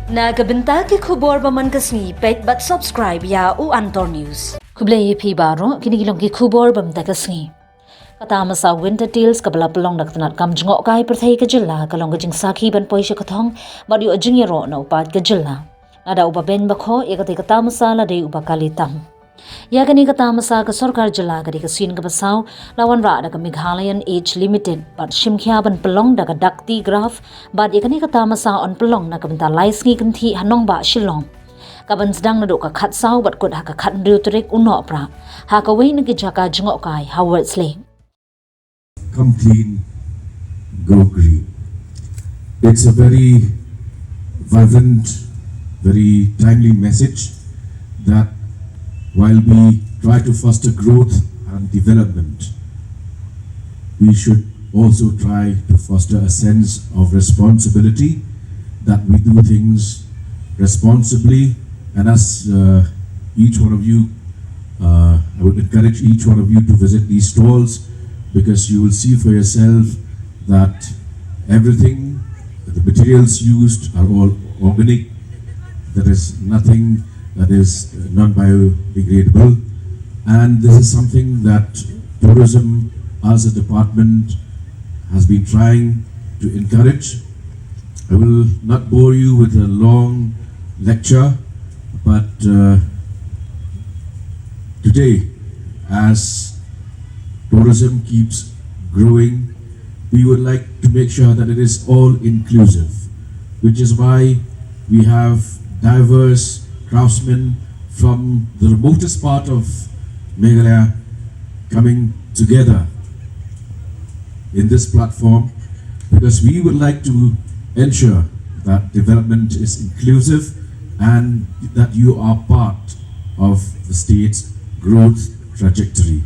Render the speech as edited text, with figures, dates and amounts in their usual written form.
Nagabenta ke khubor baman kasni pet but subscribe ya u Antor News. Kublai phi baro kinigilong ki khubor bamta kasni. Tamasa winter tales kabla pelong daktanat kam jngok kai perthai ke jilla kalong ke jing sakhi ban poisha kathong badi ojing yero na upat ke jilla. Ada uba ben bakho ekati tamasa la dei uba kalitam. Ya kani tamasa ke sarkar jilla kadi ke sin ke basaw lawan ra da ke Meghalayan age limited but shimkhya ban pelong da ke dakti graph bad yakani tamasa on pelong na kabenta laisngi kanthi hanong ba shilong. Kaban sedang naduk ka khat saw bat kod ha ka khat ndriu turik uno pra ha ka wei ngi jaka jngok kai Howard Sling. Come clean, go green. It's a very vibrant, very timely message that while we try to foster growth and development, we should also try to foster a sense of responsibility, that we do things responsibly. And as each one of you, I would encourage each one of you to visit these stalls, because you will see for yourself that everything, the materials used are all organic. There is nothing that is non-biodegradable, and this is something that tourism as a department has been trying to encourage. I will not bore you with a long lecture, but today, as tourism keeps growing, we would like to make sure that it is all inclusive, which is why we have diverse craftsmen from the remotest part of Meghalaya coming together in this platform, because we would like to ensure that development is inclusive and that you are part of the state's growth trajectory.